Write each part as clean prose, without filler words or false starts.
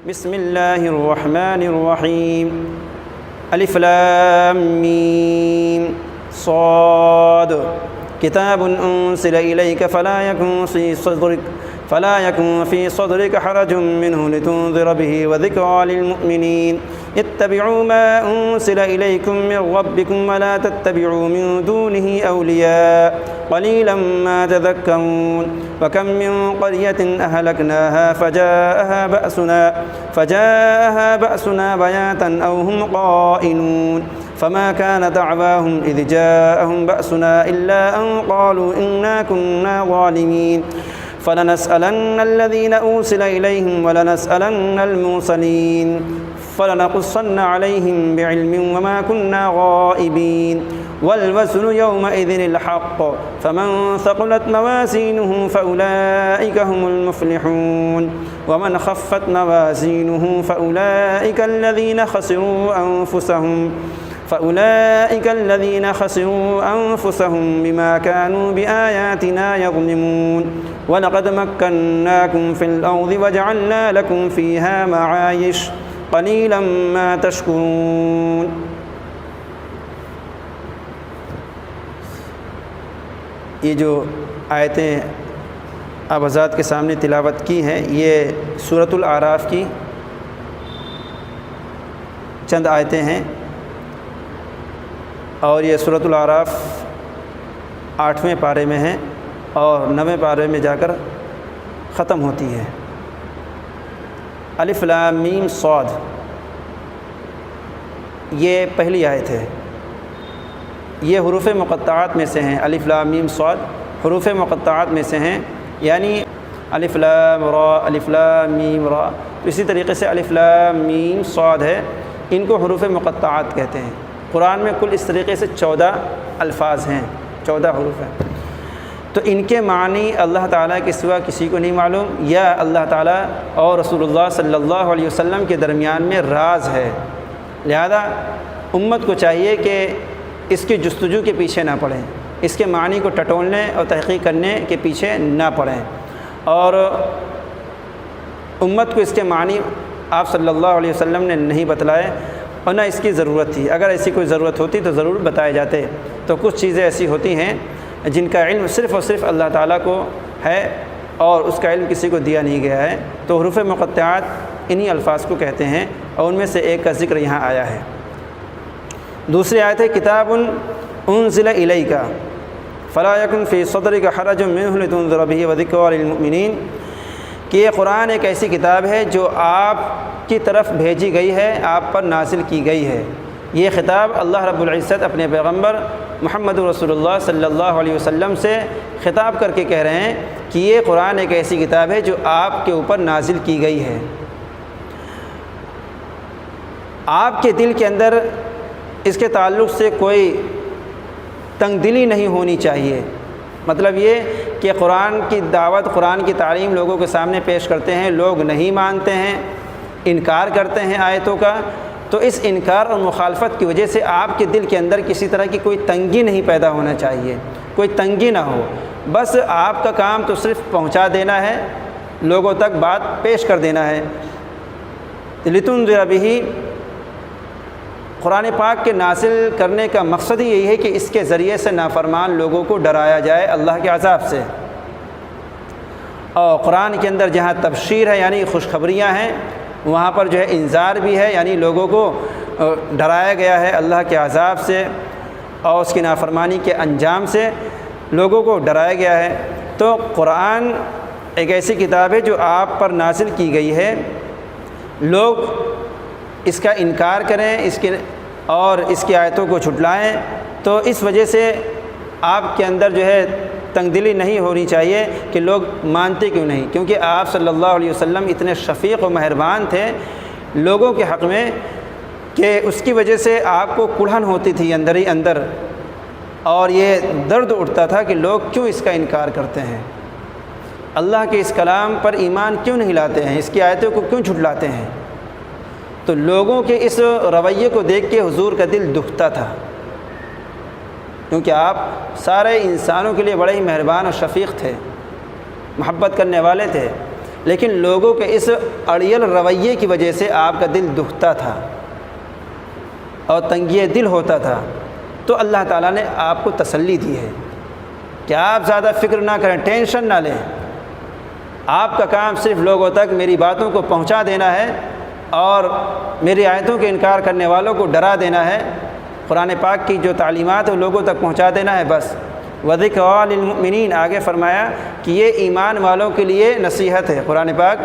بسم اللہ الرحمن الرحیم الف لام میم صاد کتاب انزل الیک فلا يكن في صدرك حرج منه لتنذر به وذكرى للمؤمنين اتبعوا ما أنزل إليكم من ربكم ولا تتبعوا من دونه أولياء قليلا ما تذكرون وكم من قرية أهلكناها فجاءها بأسنا بياتا أو هم قائلون فما كان دعواهم إذ جاءهم بأسنا إلا أن قالوا إنا كنا ظالمين فلنسألن الذين أرسل إليهم ولنسألن المرسلين فلنقصن عليهم بعلم وما كنا غائبين والوزن يومئذ الحق فمن ثقلت موازينه فأولئك هم المفلحون ومن خفت موازينه فأولئك الذين خسروا أنفسهم بما كانوا بآياتنا يظلمون وَلَقَدْ مَكَّنَّاكُمْ فِي الْأَرْضِ وَجَعَلْنَا لَكُمْ فِيهَا مَعَايِشَ قَلِيلًا مَا تَشْكُرُونَ۔ یہ جو آیتیں آپ حضرات کے سامنے تلاوت کی ہیں، یہ سورۃ الاعراف کی چند آیتیں ہیں، اور یہ سورۃ الاعراف 8ویں پارے میں ہیں اور 9ویں پارے میں جا کر ختم ہوتی ہے۔ الف لام میم صاد، یہ پہلی آیت ہے۔ یہ حروف مقطعات میں سے ہیں۔ الف لام میم صاد حروف مقطعات میں سے ہیں، یعنی الف لام را، الف لام میم را، اسی طریقے سے الف لام میم صاد ہے، ان کو حروف مقطعات کہتے ہیں۔ قرآن میں کل اس طریقے سے 14 الفاظ ہیں، 14 حروف ہیں۔ تو ان کے معنی اللہ تعالیٰ کے سوا کسی کو نہیں معلوم، یا اللہ تعالیٰ اور رسول اللہ صلی اللہ علیہ وسلم کے درمیان میں راز ہے، لہذا امت کو چاہیے کہ اس کی جستجو کے پیچھے نہ پڑیں، اس کے معنی کو ٹٹولنے اور تحقیق کرنے کے پیچھے نہ پڑیں، اور امت کو اس کے معنی آپ صلی اللہ علیہ وسلم نے نہیں بتلائے، اور نہ اس کی ضرورت تھی۔ اگر ایسی کوئی ضرورت ہوتی تو ضرور بتائے جاتے۔ تو کچھ چیزیں ایسی ہوتی ہیں جن کا علم صرف اور صرف اللہ تعالیٰ کو ہے، اور اس کا علم کسی کو دیا نہیں گیا ہے، تو حروف مقطعات انہی الفاظ کو کہتے ہیں، اور ان میں سے ایک کا ذکر یہاں آیا ہے۔ دوسری آیت ہے کتاب انزل الیک فلا یکن فی صدرک حرج منہ لتنذر بہ وذکری للمؤمنین، کہ یہ قرآن ایک ایسی کتاب ہے جو آپ کی طرف بھیجی گئی ہے، آپ پر نازل کی گئی ہے۔ یہ خطاب اللہ رب العزت اپنے پیغمبر محمد رسول اللہ صلی اللہ علیہ وسلم سے خطاب کر کے کہہ رہے ہیں کہ یہ قرآن ایک ایسی کتاب ہے جو آپ کے اوپر نازل کی گئی ہے۔ آپ کے دل کے اندر اس کے تعلق سے کوئی تنگ دلی نہیں ہونی چاہیے۔ مطلب یہ کہ قرآن کی دعوت، قرآن کی تعلیم لوگوں کے سامنے پیش کرتے ہیں، لوگ نہیں مانتے ہیں، انکار کرتے ہیں آیتوں کا، تو اس انکار اور مخالفت کی وجہ سے آپ کے دل کے اندر کسی طرح کی کوئی تنگی نہیں پیدا ہونا چاہیے، کوئی تنگی نہ ہو۔ بس آپ کا کام تو صرف پہنچا دینا ہے، لوگوں تک بات پیش کر دینا ہے۔ لتنذر بہ، قرآن پاک کے نازل کرنے کا مقصد ہی یہی ہے کہ اس کے ذریعے سے نافرمان لوگوں کو ڈرایا جائے اللہ کے عذاب سے، اور قرآن کے اندر جہاں تبشیر ہے یعنی خوشخبریاں ہیں، وہاں پر جو ہے انذار بھی ہے، یعنی لوگوں کو ڈرایا گیا ہے اللہ کے عذاب سے اور اس کی نافرمانی کے انجام سے لوگوں کو ڈرایا گیا ہے۔ تو قرآن ایک ایسی کتاب ہے جو آپ پر نازل کی گئی ہے، لوگ اس کا انکار کریں، اور اس کی آیتوں کو جھٹلائیں، تو اس وجہ سے آپ کے اندر جو ہے تنگ دلی نہیں ہونی چاہیے کہ لوگ مانتے کیوں نہیں، کیونکہ آپ صلی اللہ علیہ وسلم اتنے شفیق و مہربان تھے لوگوں کے حق میں کہ اس کی وجہ سے آپ کو کڑھن ہوتی تھی اندر ہی اندر، اور یہ درد اٹھتا تھا کہ لوگ کیوں اس کا انکار کرتے ہیں، اللہ کے اس کلام پر ایمان کیوں نہیں لاتے ہیں، اس کی آیتوں کو کیوں جھٹلاتے ہیں۔ تو لوگوں کے اس رویے کو دیکھ کے حضور کا دل دکھتا تھا، کیونکہ آپ سارے انسانوں کے لیے بڑے ہی مہربان اور شفیق تھے، محبت کرنے والے تھے، لیکن لوگوں کے اس اڑیل رویے کی وجہ سے آپ کا دل دکھتا تھا اور تنگی دل ہوتا تھا، تو اللہ تعالیٰ نے آپ کو تسلی دی ہے کہ آپ زیادہ فکر نہ کریں، ٹینشن نہ لیں، آپ کا کام صرف لوگوں تک میری باتوں کو پہنچا دینا ہے اور میری آیتوں کے انکار کرنے والوں کو ڈرا دینا ہے، قرآن پاک کی جو تعلیمات ہیں لوگوں تک پہنچا دینا ہے بس۔ وَذِكْرَىٰ لِلْمُؤْمِنِينَ آگے فرمایا کہ یہ ایمان والوں کے لیے نصیحت ہے۔ قرآن پاک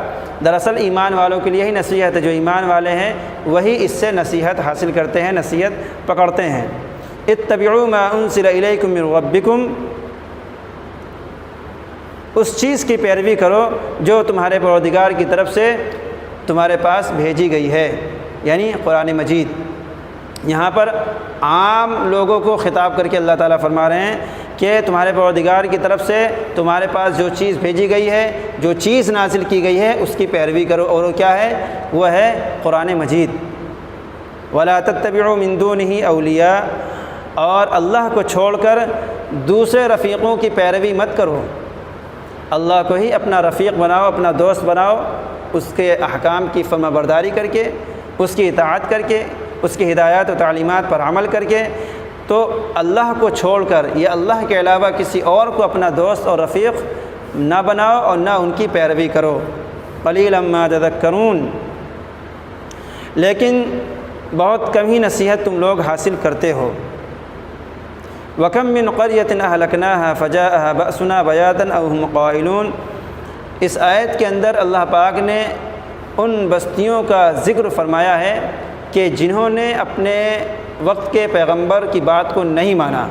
دراصل ایمان والوں کے لیے ہی نصیحت ہے، جو ایمان والے ہیں وہی اس سے نصیحت حاصل کرتے ہیں، نصیحت پکڑتے ہیں۔ اتبعوا ما انزل الیکم من ربکم، اس چیز کی پیروی کرو جو تمہارے پروردگار کی طرف سے تمہارے پاس بھیجی گئی ہے، یعنی قرآن مجید۔ یہاں پر عام لوگوں کو خطاب کر کے اللہ تعالیٰ فرما رہے ہیں کہ تمہارے پروردگار کی طرف سے تمہارے پاس جو چیز بھیجی گئی ہے، جو چیز نازل کی گئی ہے، اس کی پیروی کرو، اور وہ کیا ہے؟ وہ ہے قرآن مجید۔ وَلَا تَتَّبِعُوا مِن دُونِهِ أَوْلِيَاءَ، اور اللہ کو چھوڑ کر دوسرے رفیقوں کی پیروی مت کرو، اللہ کو ہی اپنا رفیق بناؤ، اپنا دوست بناؤ، اس کے احکام کی فرما برداری کر کے، اس کی اطاعت کر کے، اس کی ہدایات و تعلیمات پر عمل کر کے، تو اللہ کو چھوڑ کر یا اللہ کے علاوہ کسی اور کو اپنا دوست اور رفیق نہ بناؤ اور نہ ان کی پیروی کرو۔ قلیلا ما تذکرون، لیکن بہت کم ہی نصیحت تم لوگ حاصل کرتے ہو۔ وَكَم مِّن قَرْيَةٍ أَهْلَكْنَاهَا فَجَاءَهَا بَأْسُنَا بَيَاتًا أَوْ هُمْ قَائِلُونَ، اس آیت کے اندر اللہ پاک نے ان بستیوں کا ذکر فرمایا ہے کہ جنہوں نے اپنے وقت کے پیغمبر کی بات کو نہیں مانا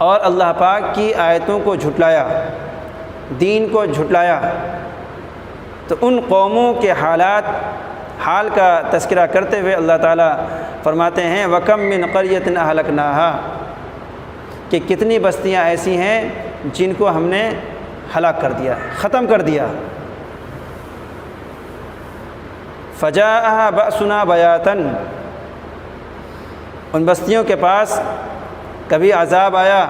اور اللہ پاک کی آیتوں کو جھٹلایا، دین کو جھٹلایا، تو ان قوموں کے حال کا تذکرہ کرتے ہوئے اللہ تعالیٰ فرماتے ہیں وَكَم مِّن قَرْيَةٍ أَهْلَكْنَاهَا، کہ کتنی بستیاں ایسی ہیں جن کو ہم نے ہلاک کر دیا، ختم کر دیا۔ فَجَاءَهَا بَأْسُنَا بَيَاتًا، ان بستیوں کے پاس کبھی عذاب آیا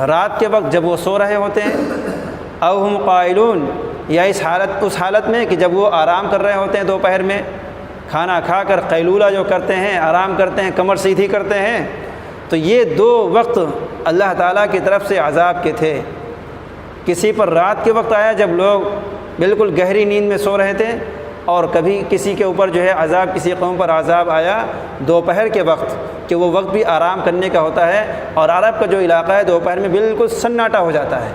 رات کے وقت جب وہ سو رہے ہوتے ہیں، أَوْ هُمْ قَائِلُونَ، یا اس حالت میں کہ جب وہ آرام کر رہے ہوتے ہیں، دوپہر میں کھانا کھا کر قیلولہ جو کرتے ہیں، آرام کرتے ہیں، کمر سیدھی کرتے ہیں، تو یہ دو وقت اللہ تعالیٰ کی طرف سے عذاب کے تھے۔ کسی پر رات کے وقت آیا جب لوگ بالکل گہری نیند میں سو رہے تھے، اور کبھی کسی کے اوپر جو ہے عذاب، کسی قوم پر عذاب آیا دوپہر کے وقت، کہ وہ وقت بھی آرام کرنے کا ہوتا ہے، اور عرب کا جو علاقہ ہے دوپہر میں بالکل سناٹا ہو جاتا ہے،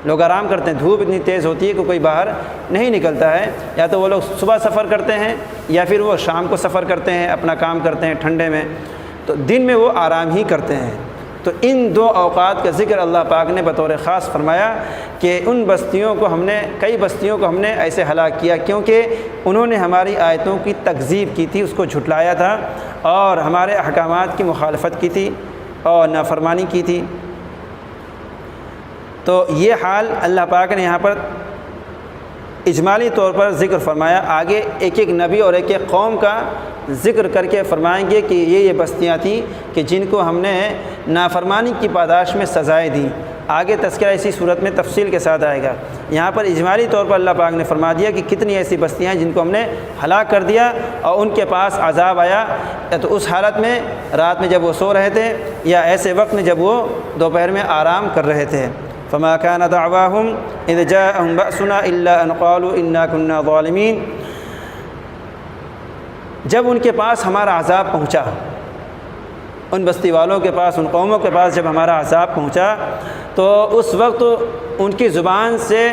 لوگ آرام کرتے ہیں، دھوپ اتنی تیز ہوتی ہے کہ کوئی باہر نہیں نکلتا ہے، یا تو وہ لوگ صبح سفر کرتے ہیں یا پھر وہ شام کو سفر کرتے ہیں، اپنا کام کرتے ہیں ٹھنڈے میں، تو دن میں وہ آرام ہی کرتے ہیں۔ تو ان دو اوقات کا ذکر اللہ پاک نے بطور خاص فرمایا کہ ان بستیوں کو کئی بستیوں کو ہم نے ایسے ہلاک کیا کیونکہ انہوں نے ہماری آیتوں کی تکذیب کی تھی، اس کو جھٹلایا تھا اور ہمارے احکامات کی مخالفت کی تھی اور نافرمانی کی تھی۔ تو یہ حال اللہ پاک نے یہاں پر اجمالی طور پر ذکر فرمایا، آگے ایک ایک نبی اور ایک ایک قوم کا ذکر کر کے فرمائیں گے کہ یہ بستیاں تھیں کہ جن کو ہم نے نافرمانی کی پاداش میں سزائیں دیں۔ آگے تذکرہ اسی صورت میں تفصیل کے ساتھ آئے گا۔ یہاں پر اجمالی طور پر اللہ پاک نے فرما دیا کہ کتنی ایسی بستیاں ہیں جن کو ہم نے ہلاک کر دیا اور ان کے پاس عذاب آیا، یا تو اس حالت میں رات میں جب وہ سو رہے تھے، یا ایسے وقت میں جب وہ دوپہر میں آرام کر رہے تھے۔ فما كان دعواهم اذ جاءهم بأسنا الا ان قالوا انا كنا ظالمين، جب ان کے پاس ہمارا عذاب پہنچا، ان بستی والوں کے پاس، ان قوموں کے پاس جب ہمارا عذاب پہنچا، تو اس وقت ان کی زبان سے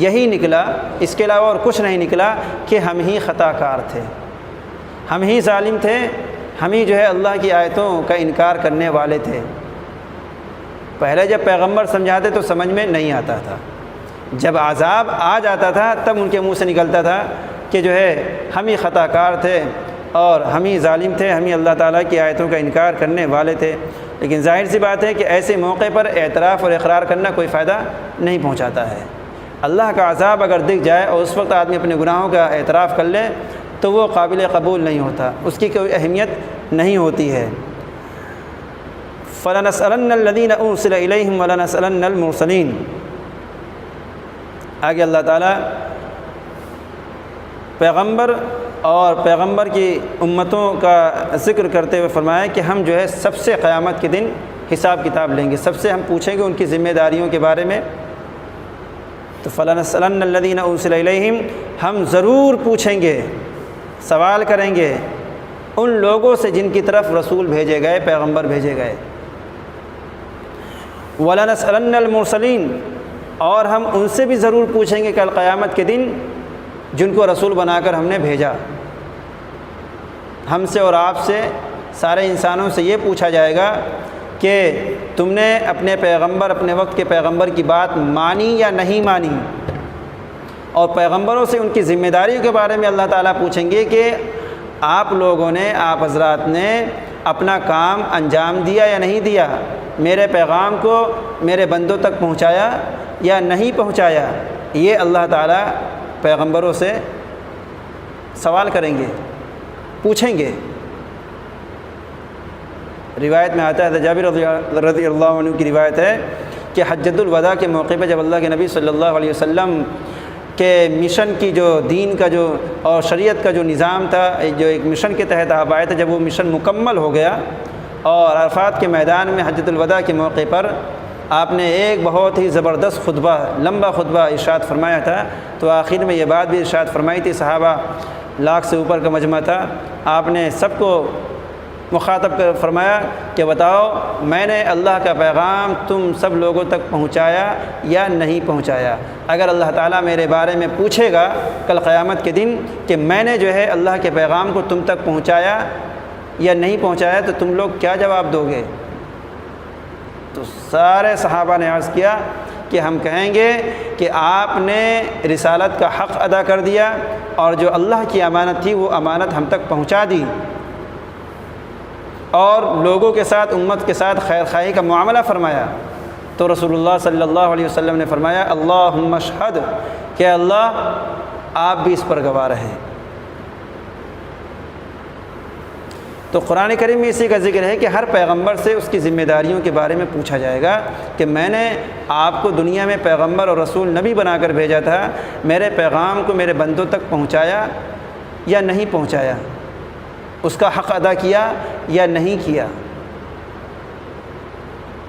یہی نکلا، اس کے علاوہ اور کچھ نہیں نکلا کہ ہم ہی خطا کار تھے، ہم ہی ظالم تھے، ہم ہی جو ہے اللہ کی آیتوں کا انکار کرنے والے تھے۔ پہلے جب پیغمبر سمجھاتے تو سمجھ میں نہیں آتا تھا، جب عذاب آ جاتا تھا تب ان کے منہ سے نکلتا تھا کہ جو ہے ہم ہی خطا کار تھے اور ہم ہی ظالم تھے، ہم ہی اللہ تعالیٰ کی آیتوں کا انکار کرنے والے تھے۔ لیکن ظاہر سی بات ہے کہ ایسے موقع پر اعتراف اور اقرار کرنا کوئی فائدہ نہیں پہنچاتا ہے۔ اللہ کا عذاب اگر دکھ جائے اور اس وقت آدمی اپنے گناہوں کا اعتراف کر لے تو وہ قابل قبول نہیں ہوتا، اس کی کوئی اہمیت نہیں ہوتی ہے۔ فَلَنَسْأَلَنَّ الَّذِينَ أُرْسِلَ إِلَيْهِمْ وَلَنَسْأَلَنَّ الْمُرْسَلِينَ، آگے اللہ تعالیٰ پیغمبر اور پیغمبر کی امتوں کا ذکر کرتے ہوئے فرمایا کہ ہم جو ہے سب سے قیامت کے دن حساب کتاب لیں گے، سب سے ہم پوچھیں گے ان کی ذمہ داریوں کے بارے میں۔ تو فَلَنَسْأَلَنَّ الَّذِينَ أُرْسِلَ إِلَيْهِمْ، ہم ضرور پوچھیں گے، سوال کریں گے ان لوگوں سے جن کی طرف رسول بھیجے گئے، پیغمبر بھیجے گئے۔ وَلَنَسْأَلَنَّ الْمُرْسَلِينَ، اور ہم ان سے بھی ضرور پوچھیں گے کل قیامت کے دن جن کو رسول بنا کر ہم نے بھیجا۔ ہم سے اور آپ سے، سارے انسانوں سے یہ پوچھا جائے گا کہ تم نے اپنے پیغمبر، اپنے وقت کے پیغمبر کی بات مانی یا نہیں مانی، اور پیغمبروں سے ان کی ذمہ داریوں کے بارے میں اللہ تعالیٰ پوچھیں گے کہ آپ لوگوں نے، آپ حضرات نے اپنا کام انجام دیا یا نہیں دیا، میرے پیغام کو میرے بندوں تک پہنچایا یا نہیں پہنچایا۔ یہ اللہ تعالیٰ پیغمبروں سے سوال کریں گے، پوچھیں گے۔ روایت میں آتا ہے، جابر رضی اللہ عنہ کی روایت ہے کہ حجۃ الوداع کے موقع پہ جب اللہ کے نبی صلی اللہ علیہ وسلم کے مشن کی جو دین کا جو اور شریعت کا جو نظام تھا، جو ایک مشن کے تحت آپ آئے تھے، جب وہ مشن مکمل ہو گیا اور عرفات کے میدان میں حجۃ الوداع کے موقع پر آپ نے ایک بہت ہی زبردست خطبہ، لمبا خطبہ ارشاد فرمایا تھا، تو آخر میں یہ بات بھی ارشاد فرمائی تھی، صحابہ لاکھ سے اوپر کا مجمع تھا، آپ نے سب کو مخاطب کر فرمایا کہ بتاؤ میں نے اللہ کا پیغام تم سب لوگوں تک پہنچایا یا نہیں پہنچایا۔ اگر اللہ تعالیٰ میرے بارے میں پوچھے گا کل قیامت کے دن کہ میں نے جو ہے اللہ کے پیغام کو تم تک پہنچایا یا نہیں پہنچایا، تو تم لوگ کیا جواب دو گے؟ تو سارے صحابہ نے عرض کیا کہ ہم کہیں گے کہ آپ نے رسالت کا حق ادا کر دیا، اور جو اللہ کی امانت تھی وہ امانت ہم تک پہنچا دی، اور لوگوں کے ساتھ، امت کے ساتھ خیر خواہی کا معاملہ فرمایا۔ تو رسول اللہ صلی اللہ علیہ وسلم نے فرمایا اللہم اشہد، کہ اللہ آپ بھی اس پر گواہ رہیں۔ تو قرآن کریم میں اسی کا ذکر ہے کہ ہر پیغمبر سے اس کی ذمہ داریوں کے بارے میں پوچھا جائے گا کہ میں نے آپ کو دنیا میں پیغمبر اور رسول نبی بنا کر بھیجا تھا، میرے پیغام کو میرے بندوں تک پہنچایا یا نہیں پہنچایا، اس کا حق ادا کیا یا نہیں کیا۔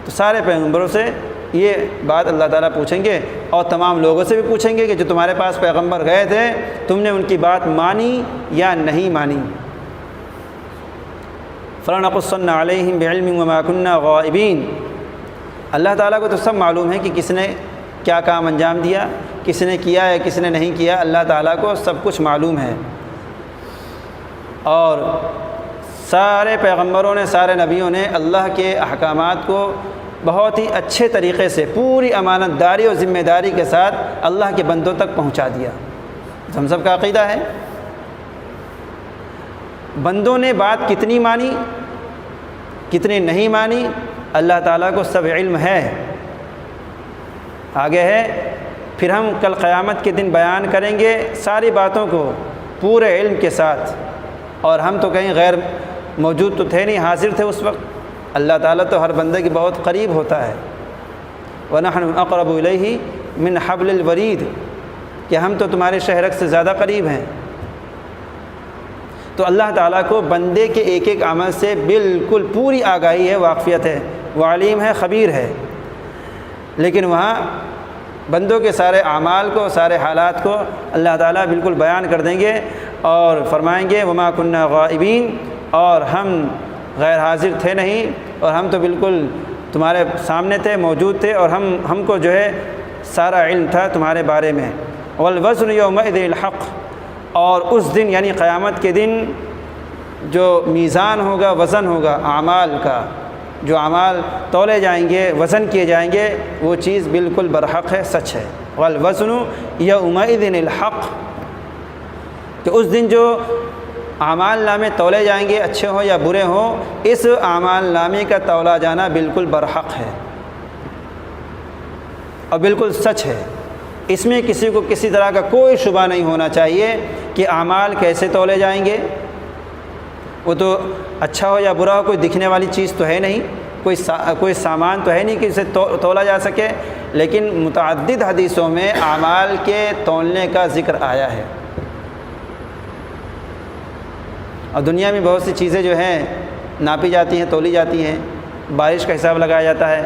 تو سارے پیغمبروں سے یہ بات اللہ تعالیٰ پوچھیں گے، اور تمام لوگوں سے بھی پوچھیں گے کہ جو تمہارے پاس پیغمبر گئے تھے تم نے ان کی بات مانی یا نہیں مانی۔ فَلَنَقُصَّنَّ عَلَيْهِمْ بِعِلْمٍ وَمَا كُنَّا غَائِبِينَ۔ اللہ تعالیٰ کو تو سب معلوم ہے کہ کس نے کیا کام انجام دیا، کس نے کیا ہے کس نے نہیں کیا، اللہ تعالیٰ کو سب کچھ معلوم ہے۔ اور سارے پیغمبروں نے، سارے نبیوں نے اللہ کے احکامات کو بہت ہی اچھے طریقے سے، پوری امانت داری اور ذمہ داری کے ساتھ اللہ کے بندوں تک پہنچا دیا۔ ہم سب کا عقیدہ ہے، بندوں نے بات کتنی مانی کتنی نہیں مانی اللہ تعالیٰ کو سب علم ہے۔ آگے ہے، پھر ہم کل قیامت کے دن بیان کریں گے ساری باتوں کو پورے علم کے ساتھ، اور ہم تو کہیں غیر موجود تو تھے نہیں، حاضر تھے اس وقت۔ اللہ تعالیٰ تو ہر بندے کے بہت قریب ہوتا ہے۔ وَنَحْنُ أَقْرَبُ إِلَيْهِ مِنْ حَبْلِ الْوَرِيدِ، کہ ہم تو تمہارے شہرک سے زیادہ قریب ہیں۔ تو اللہ تعالیٰ کو بندے کے ایک ایک عمل سے بالکل پوری آگاہی ہے، واقفیت ہے، وہ علیم ہے، خبیر ہے۔ لیکن وہاں بندوں کے سارے اعمال کو، سارے حالات کو اللہ تعالیٰ بالکل بیان کر دیں گے، اور فرمائیں گے وما كنا غائبین، اور ہم غیر حاضر تھے نہیں، اور ہم تو بالکل تمہارے سامنے تھے، موجود تھے، اور ہم کو جو ہے سارا علم تھا تمہارے بارے میں۔ والوزن یومئذ الحق، اور اس دن یعنی قیامت کے دن جو میزان ہوگا، وزن ہوگا اعمال کا، جو اعمال تولے جائیں گے، وزن کیے جائیں گے، وہ چیز بالکل برحق ہے، سچ ہے۔ والوزن یومئذ الحق، کہ اس دن جو اعمال نامے تولے جائیں گے، اچھے ہوں یا برے ہوں، اس اعمال نامے کا تولا جانا بالکل برحق ہے اور بالکل سچ ہے۔ اس میں کسی کو کسی طرح کا کوئی شبہ نہیں ہونا چاہیے کہ اعمال کیسے تولے جائیں گے۔ وہ تو اچھا ہو یا برا ہو، کوئی دکھنے والی چیز تو ہے نہیں، کوئی سامان تو ہے نہیں کہ اسے تولا جا سکے، لیکن متعدد حدیثوں میں اعمال کے تولنے کا ذکر آیا ہے۔ اور دنیا میں بہت سی چیزیں جو ہیں ناپی جاتی ہیں، تولی جاتی ہیں۔ بارش کا حساب لگایا جاتا ہے،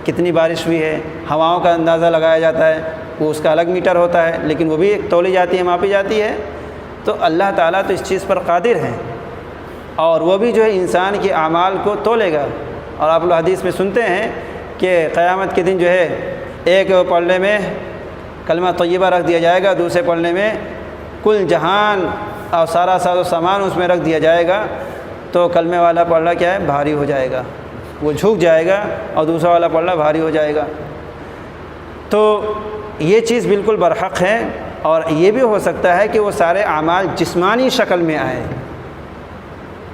کتنی بارش ہوئی ہے، ہواؤں کا اندازہ لگایا جاتا ہے، وہ اس کا الگ میٹر ہوتا ہے، لیکن وہ بھی ایک تولی جاتی ہے، ماپی جاتی ہے۔ تو اللہ تعالیٰ تو اس چیز پر قادر ہیں، اور وہ بھی جو ہے انسان کے اعمال کو تولے گا۔ اور آپ لوگ حدیث میں سنتے ہیں کہ قیامت کے دن جو ہے ایک پلڑے میں کلمہ طیبہ رکھ دیا جائے گا، دوسرے پلڑے میں کل جہان اور سارا ساز و سامان اس میں رکھ دیا جائے گا، تو کلمے والا پلڑا کیا ہے، بھاری ہو جائے گا، وہ جھک جائے گا، اور دوسرا والا پلڑا بھاری ہو جائے گا۔ تو یہ چیز بالکل برحق ہے، اور یہ بھی ہو سکتا ہے کہ وہ سارے اعمال جسمانی شکل میں آئیں،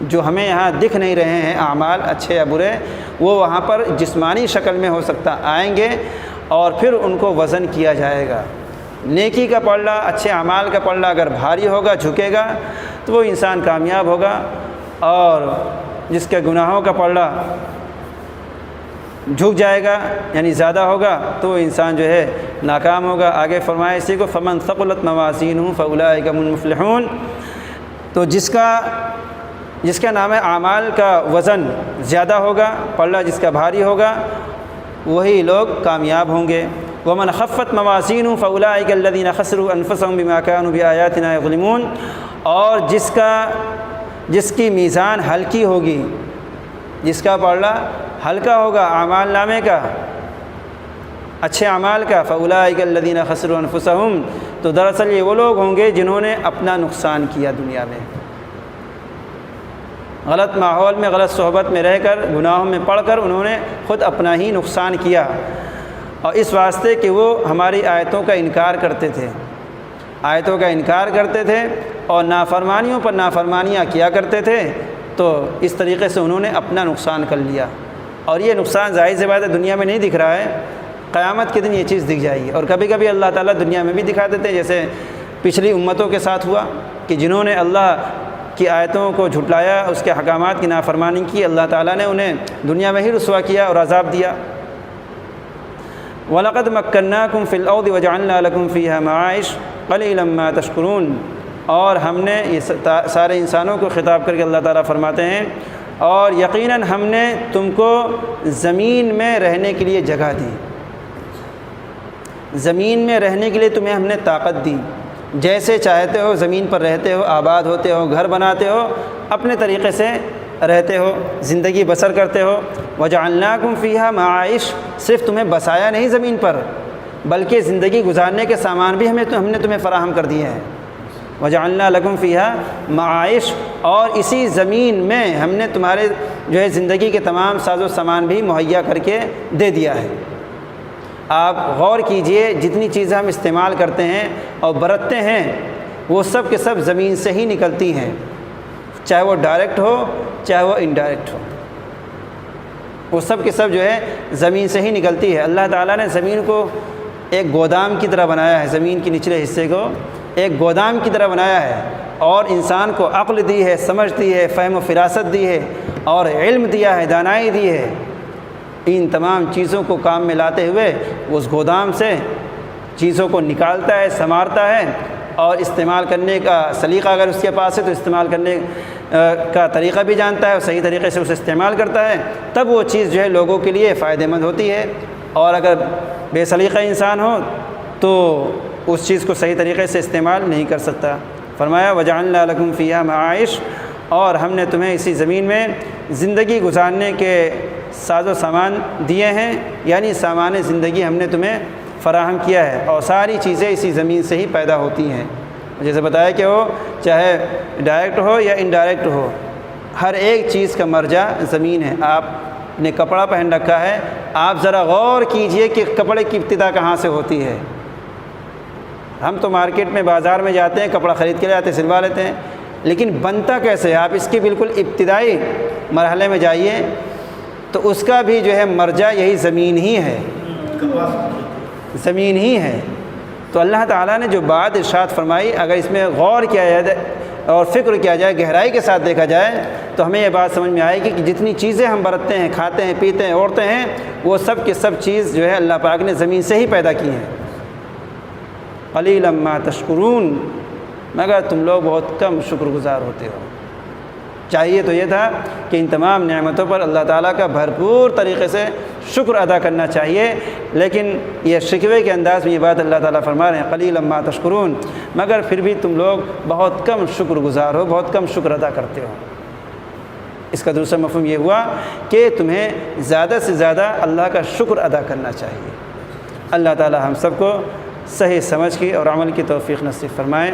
جو ہمیں یہاں دکھ نہیں رہے ہیں اعمال اچھے یا برے، وہ وہاں پر جسمانی شکل میں ہو سکتا آئیں گے، اور پھر ان کو وزن کیا جائے گا۔ نیکی کا پلڑا، اچھے اعمال کا پلڑا اگر بھاری ہوگا، جھکے گا، تو وہ انسان کامیاب ہوگا، اور جس کے گناہوں کا پلڑا جھک جائے گا یعنی زیادہ ہوگا، تو وہ انسان جو ہے ناکام ہوگا۔ آگے فرمایا اسی کو فمن ثقلت موازینہ فاولئک هم المفلحون۔ تو جس کا نام اعمال کا وزن زیادہ ہوگا، پلڑا جس کا بھاری ہوگا، وہی لوگ کامیاب ہوں گے۔ ومن خفت موازینہ فاولئک الذین خسروا انفسهم بما كانوا بآیاتنا یظلمون۔ اور جس کی میزان ہلکی ہوگی، جس کا پلڑا ہلکا ہوگا اعمال نامے کا، اچھے اعمال کا، فاولئک الذین خسروا انفسهم، تو دراصل یہ وہ لوگ ہوں گے جنہوں نے اپنا نقصان کیا دنیا میں، غلط ماحول میں، غلط صحبت میں رہ کر، گناہوں میں پڑھ کر انہوں نے خود اپنا ہی نقصان کیا، اور اس واسطے کہ وہ ہماری آیتوں کا انکار کرتے تھے، آیتوں کا انکار کرتے تھے اور نافرمانیوں پر نافرمانیاں کیا کرتے تھے، تو اس طریقے سے انہوں نے اپنا نقصان کر لیا۔ اور یہ نقصان ظاہر سی بات ہے دنیا میں نہیں دکھ رہا ہے، قیامت کے دن یہ چیز دکھ جائے گی۔ اور کبھی کبھی اللہ تعالیٰ دنیا میں بھی دکھا دیتے ہیں، جیسے پچھلی امتوں کے ساتھ ہوا کہ جنہوں نے اللہ کی آیتوں کو جھٹلایا، اس کے احکامات کی نافرمانی کی، اللہ تعالیٰ نے انہیں دنیا میں ہی رسوا کیا اور عذاب دیا۔ وَلَقَدْ مَكَّنَّاكُمْ فِي الْأَرْضِ وَجَعَلْنَا لَكُمْ فِيهَا مَعَائِشَ قَلِيلًا مَا تَشْكُرُونَ۔ اور ہم نے یہ سارے انسانوں کو خطاب کر کے اللہ تعالیٰ فرماتے ہیں، اور یقیناً ہم نے تم کو زمین میں رہنے کے لیے جگہ دی، زمین میں رہنے کے لیے تمہیں ہم نے طاقت دی، جیسے چاہتے ہو زمین پر رہتے ہو، آباد ہوتے ہو، گھر بناتے ہو، اپنے طریقے سے رہتے ہو، زندگی بسر کرتے ہو۔ وَجَعَلْنَاكُمْ فِيهَا مَعَائِشَ، صرف تمہیں بسایا نہیں زمین پر، بلکہ زندگی گزارنے کے سامان بھی ہم نے تمہیں فراہم کر دیے ہیں۔ وَجَعَلْنَا لَكُمْ فِيهَا مَعَائِشَ، اور اسی زمین میں ہم نے تمہارے جو ہے زندگی کے تمام ساز و سامان بھی مہیا کر کے دے دیا ہے۔ آپ غور کیجئے، جتنی چیزیں ہم استعمال کرتے ہیں اور برتتے ہیں، وہ سب کے سب زمین سے ہی نکلتی ہیں، چاہے وہ ڈائریکٹ ہو چاہے وہ انڈائریکٹ ہو، وہ سب کے سب جو ہے زمین سے ہی نکلتی ہے۔ اللہ تعالیٰ نے زمین کو ایک گودام کی طرح بنایا ہے، زمین کے نچلے حصے کو ایک گودام کی طرح بنایا ہے، اور انسان کو عقل دی ہے، سمجھ دی ہے، فہم و فراست دی ہے، اور علم دیا ہے، دانائی دی ہے۔ ان تمام چیزوں کو کام میں لاتے ہوئے اس گودام سے چیزوں کو نکالتا ہے، سنوارتا ہے، اور استعمال کرنے کا سلیقہ اگر اس کے پاس ہے تو استعمال کرنے کا طریقہ بھی جانتا ہے، اور صحیح طریقے سے اسے استعمال کرتا ہے، تب وہ چیز جو ہے لوگوں کے لیے فائدہ مند ہوتی ہے۔ اور اگر بے سلیقہ انسان ہو تو اس چیز کو صحیح طریقے سے استعمال نہیں کر سکتا۔ فرمایا وَجَعَلْنَا لَكُمْ فِيهَا مَعَائِشَ، اور ہم نے تمہیں اسی زمین میں زندگی گزارنے کے ساز و سامان دیے ہیں، یعنی سامان زندگی ہم نے تمہیں فراہم کیا ہے، اور ساری چیزیں اسی زمین سے ہی پیدا ہوتی ہیں۔ جیسے بتایا کہ وہ چاہے ڈائریکٹ ہو یا انڈائریکٹ ہو، ہر ایک چیز کا مرجع زمین ہے۔ آپ نے کپڑا پہن رکھا ہے، آپ ذرا غور کیجئے کہ کپڑے کی ابتدا کہاں سے ہوتی ہے۔ ہم تو مارکیٹ میں بازار میں جاتے ہیں، کپڑا خرید کے لاتے ہیں، سلوا لیتے ہیں، لیکن بنتا کیسے ہے؟ آپ اس کی بالکل ابتدائی مرحلے میں جائیے تو اس کا بھی جو ہے مرجع یہی زمین ہی ہے، زمین ہی ہے۔ تو اللہ تعالیٰ نے جو بات ارشاد فرمائی، اگر اس میں غور کیا جائے اور فکر کیا جائے، گہرائی کے ساتھ دیکھا جائے، تو ہمیں یہ بات سمجھ میں آئے گی کہ جتنی چیزیں ہم برتتے ہیں، کھاتے ہیں، پیتے ہیں، اوڑھتے ہیں، وہ سب کی سب چیز جو ہے اللہ پاک نے زمین سے ہی پیدا کی ہیں۔ قلیلا ما تشکرون، مگر تم لوگ بہت کم شکر گزار ہوتے ہو۔ چاہیے تو یہ تھا کہ ان تمام نعمتوں پر اللہ تعالیٰ کا بھرپور طریقے سے شکر ادا کرنا چاہیے، لیکن یہ شکوے کے انداز میں یہ بات اللہ تعالیٰ فرما رہے ہیں قلیلا ما تشکرون، مگر پھر بھی تم لوگ بہت کم شکر گزار ہو، بہت کم شکر ادا کرتے ہو۔ اس کا دوسرا مفہوم یہ ہوا کہ تمہیں زیادہ سے زیادہ اللہ کا شکر ادا کرنا چاہیے۔ اللہ تعالیٰ ہم سب کو صحیح سمجھ کی اور عمل کی توفیق نصیب فرمائیں۔